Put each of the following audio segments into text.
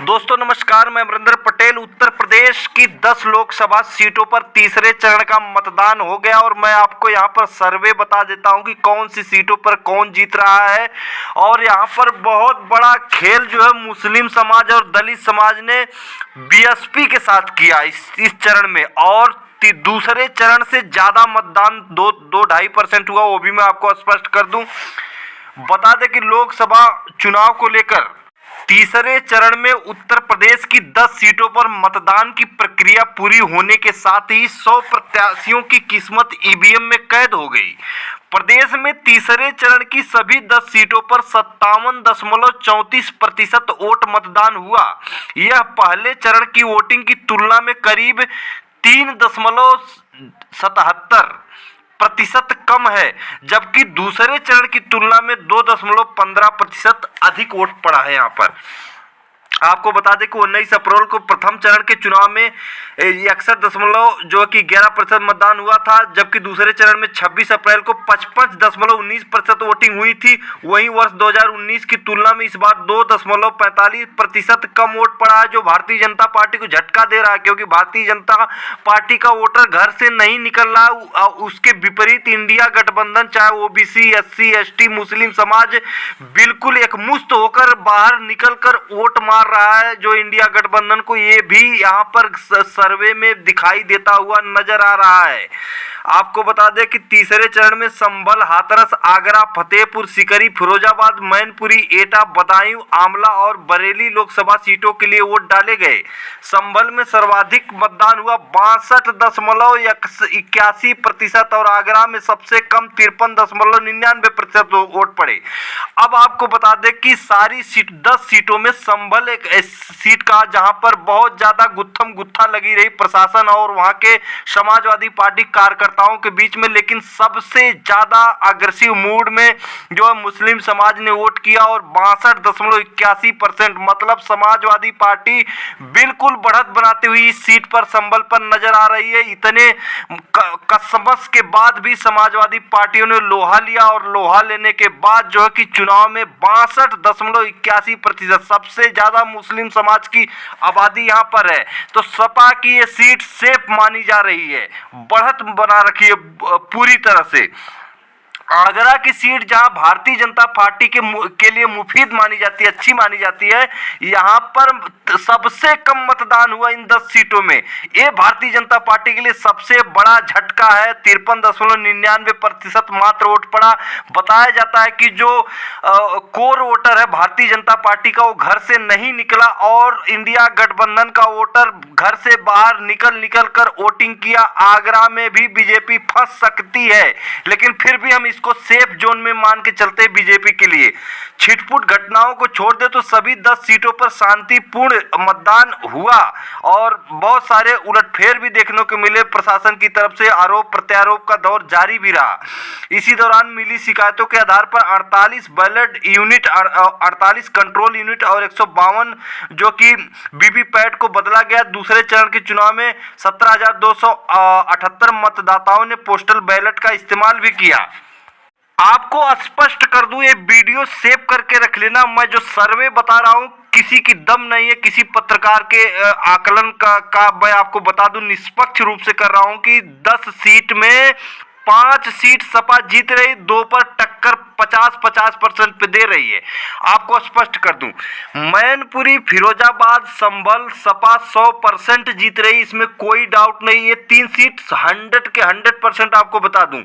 दोस्तों नमस्कार, मैं अमरिंदर पटेल। उत्तर प्रदेश की 10 लोकसभा सीटों पर तीसरे चरण का मतदान हो गया और मैं आपको यहां पर सर्वे बता देता हूं कि कौन सी सीटों पर कौन जीत रहा है। और यहां पर बहुत बड़ा खेल जो है मुस्लिम समाज और दलित समाज ने बीएसपी के साथ किया इस चरण में। और दूसरे चरण से ज्यादा मतदान 2-2.5% हुआ, वो भी मैं आपको स्पष्ट कर दूं। बता दें कि लोकसभा चुनाव को लेकर तीसरे चरण में उत्तर प्रदेश की 10 सीटों पर मतदान की प्रक्रिया पूरी होने के साथ ही 100 प्रत्याशियों की किस्मत ईवीएम में कैद हो गई। प्रदेश में तीसरे चरण की सभी 10 सीटों पर 57.34% वोट मतदान हुआ। यह पहले चरण की वोटिंग की तुलना में करीब 3.77% कम है, जबकि दूसरे चरण की तुलना में 2.15% अधिक वोट पड़ा है। यहां पर आपको बता दें कि 19 अप्रैल को प्रथम चरण के चुनाव में 61.11% मतदान हुआ था, जबकि दूसरे चरण में 26 अप्रैल को 55.19% वोटिंग हुई थी। वहीं वर्ष 2019 की तुलना में इस बार 2.45% कम वोट पड़ा है, जो भारतीय जनता पार्टी को झटका दे रहा है, क्योंकि भारतीय जनता पार्टी का वोटर घर से नहीं निकल रहा है। उसके विपरीत इंडिया गठबंधन, चाहे ओबीसी, एससी, एसटी, मुस्लिम समाज, बिल्कुल एकमुश्त होकर बाहर निकलकर वोट मार रहा है, जो इंडिया गठबंधन को ये भी यहां पर सर्वे में दिखाई देता हुआ नजर आ रहा है। आपको बता दें कि तीसरे चरण में संभल, हाथरस, आगरा, फतेहपुर सीकरी, फिरोजाबाद, मैनपुरी, एटा, बदायूं, आंवला और बरेली लोकसभा सीटों के लिए वोट डाले गए। संभल में सर्वाधिक मतदान हुआ 62.81% और आगरा में सबसे कम 53.99% वोट पड़े। अब आपको बता दें कि सारी सीट 10 सीटों में संभल एक सीट का जहां पर बहुत ज्यादा गुत्थम गुत्था लगी रही प्रशासन और वहां के समाजवादी पार्टी कार्यकर्ताओं के बीच में, लेकिन सबसे ज्यादा अग्रेसिव मूड में जो है मुस्लिम समाज ने वोट किया और 62.81%, मतलब समाजवादी पार्टी बिल्कुल बढ़त बनाती हुई इस सीट पर संभल पर नजर आ रही है। इतने कसमस के बाद भी समाजवादी पार्टियों ने लोहा लिया और लोहा लेने के बाद जो है कि चुनाव में 62.81%, सबसे ज्यादा मुस्लिम समाज की आबादी यहां पर है, तो सपा की ये सीट सेफ मानी जा रही है, बढ़त बना रखी है पूरी तरह से। आगरा की सीट जहां भारतीय जनता पार्टी के लिए मुफीद मानी जाती है, अच्छी मानी जाती है, यहां पर सबसे कम मतदान हुआ इन 10 सीटों में। ये भारतीय जनता पार्टी के लिए सबसे बड़ा झटका है। 53.99% मात्र वोट पड़ा। बताया जाता है कि जो कोर वोटर है भारतीय जनता पार्टी का, वो घर से नहीं निकला और इंडिया गठबंधन का वोटर घर से बाहर निकल कर वोटिंग किया। आगरा में भी बीजेपी फंस सकती है, लेकिन फिर भी हम इसको सेफ जोन में मान के चलते बीजेपी के लिए। छिटपुट घटनाओं को छोड़ दे तो सभी 10 सीटों पर शांतिपूर्ण मतदान हुआ और बहुत सारे उलटफेर भी देखने को मिले। प्रशासन की तरफ से आरोप प्रत्यारोप का दौर जारी भी रहा। इसी दौरान मिली शिकायतों के आधार पर 48 बैलेट यूनिट, 48 कंट्रोल यूनिट और 152 जो कि वीवीपैट को बदला गया। दूसरे चरण के चुनाव में 17,278 मतदाताओं ने पोस्टल बैलेट का इस्तेमाल भी किया। आपको स्पष्ट कर दूं, ये वीडियो सेव करके रख लेना। मैं जो सर्वे बता रहा हूं किसी की दम नहीं है, किसी पत्रकार के आकलन का मैं आपको बता दूं, निष्पक्ष रूप से कर रहा हूं कि 10 सीट में 5 सीट सपा जीत रही, 2 पर टक्कर 50-50% पे दे रही है। आपको स्पष्ट कर दूं, मैनपुरी, फिरोजाबाद, संभल सपा 100% जीत रही, इसमें कोई डाउट नहीं। ये 3 सीट 100 के 100% आपको बता दूं।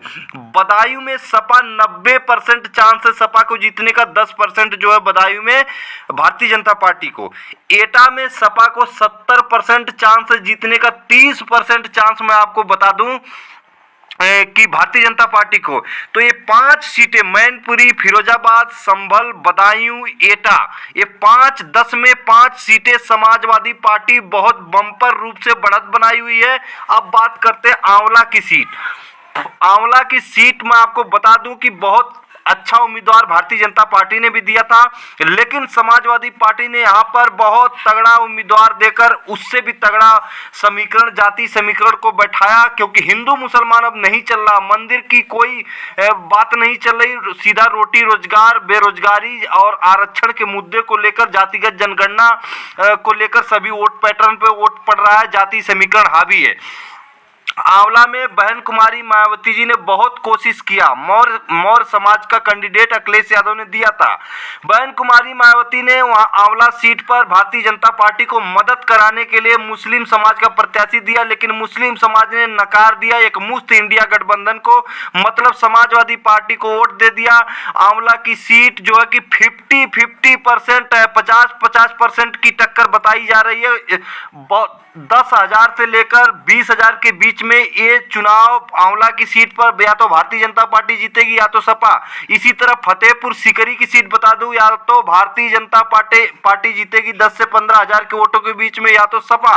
बदायूं में सपा 90% चांस है सपा को जीतने का, 10% जो है बदायूं में भारतीय जनता पार्टी को। एटा में सपा को 70% चांस है जीतने का, 30% चांस मैं आपको बता दूं कि भारतीय जनता पार्टी को। तो ये 5 सीटें मैनपुरी, फिरोजाबाद, संभल, बदायूं, एटा, ये 5-10 में 5 सीटें समाजवादी पार्टी बहुत बम्पर रूप से बढ़त बनाई हुई है। अब बात करते हैं आंवला की सीट। आंवला की सीट मैं आपको बता दूं कि बहुत अच्छा उम्मीदवार भारतीय जनता पार्टी ने भी दिया था, लेकिन समाजवादी पार्टी ने यहाँ पर बहुत तगड़ा उम्मीदवार देकर उससे भी तगड़ा समीकरण, जाति समीकरण को बैठाया, क्योंकि हिंदू मुसलमान अब नहीं चल रहा, मंदिर की कोई बात नहीं चल रही, सीधा रोटी रोजगार, बेरोजगारी और आरक्षण के मुद्दे को लेकर, जातिगत जनगणना को लेकर सभी वोट पैटर्न पे वोट पड़ रहा है, जाति समीकरण हावी है। आंवला में बहन कुमारी मायावती जी ने बहुत कोशिश किया, मौर्य समाज का कैंडिडेट अखिलेश यादव ने दिया था। बहन कुमारी मायावती ने वहां आंवला सीट पर भारतीय जनता पार्टी को मदद कराने के लिए मुस्लिम समाज का प्रत्याशी दिया, लेकिन मुस्लिम समाज ने नकार दिया एक मुफ्त इंडिया गठबंधन को, मतलब समाजवादी पार्टी को वोट दे दिया। आंवला की सीट जो है कि 50% है, 50% की टक्कर बताई जा रही है। 10,000 से लेकर 20,000 के बीच में ये चुनाव आंवला की सीट पर या तो भारतीय जनता पार्टी जीतेगी या तो सपा। इसी तरह फतेहपुर सीकरी की सीट बता दूं, या तो भारतीय जनता पार्टी जीतेगी 10 से 15,000 के वोटों के बीच में, या तो सपा।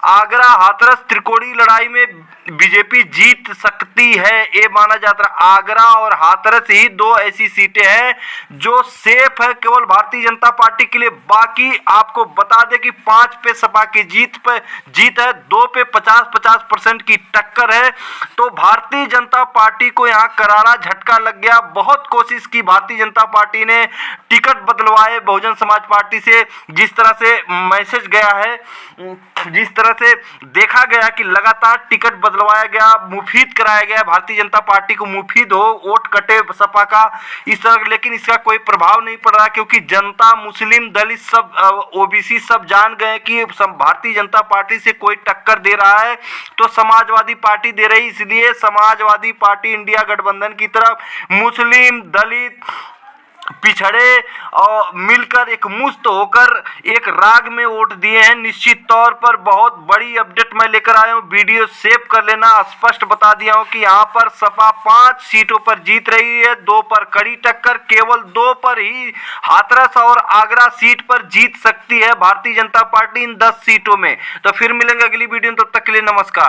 आगरा हाथरस त्रिकोणीय लड़ाई में बीजेपी जीत सकती है, ये माना जाता है। आगरा और हाथरस ही दो ऐसी सीटें हैं जो सेफ है केवल भारतीय जनता पार्टी के लिए। बाकी आपको बता दें कि 5 पे सपा की जीत है, 2 पे 50% की टक्कर है। तो भारतीय जनता पार्टी को यहाँ करारा झटका लग गया। बहुत कोशिश की भारतीय जनता पार्टी ने, टिकट बदलवाए बहुजन समाज पार्टी से, जिस तरह से मैसेज गया है, जिस तरह से देखा गया कि लगातार टिकट बदलवाया गया, मुफीद कराया गया, भारतीय जनता पार्टी को मुफीद हो, वोट कटे सपा का इस तरह, लेकिन इसका कोई प्रभाव नहीं पड़ रहा, क्योंकि जनता, मुस्लिम, दलित सब, ओबीसी सब जान गए कि भारतीय जनता पार्टी से कोई टक्कर दे रहा है तो समाजवादी पार्टी दे रही। इसलिए समाजवादी पार्टी इंडिया गठबंधन की तरफ मुस्लिम, दलित, पिछड़े और मिलकर एक मुस्त होकर एक राग में वोट दिए हैं। निश्चित तौर पर बहुत बड़ी अपडेट मैं लेकर आया हूं, वीडियो सेव कर लेना। स्पष्ट बता दिया हूं कि यहां पर सपा 5 सीटों पर जीत रही है, 2 पर कड़ी टक्कर, केवल 2 पर ही हाथरस और आगरा सीट पर जीत सकती है भारतीय जनता पार्टी इन 10 सीटों में। तो फिर मिलेंगे अगली वीडियो में, तब तक के लिए नमस्कार।